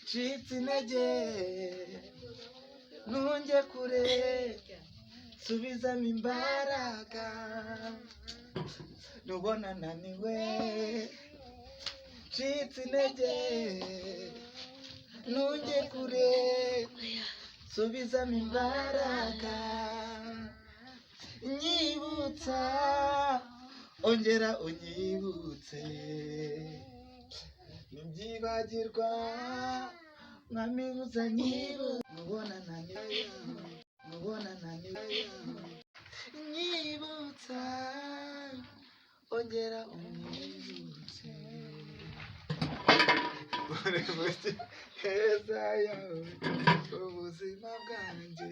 ncitse intege ntunge kure subizamo imbaraga nubona naniwe ncitse intege ntunge kure subizamo imbaraga nyibutsa ongera unyibutse ntibyibagirwa mwamibuza nyibutsa mubona naniwe nyibutsa ongera unyibutse uri mu heza yawe ubuzima bwanjye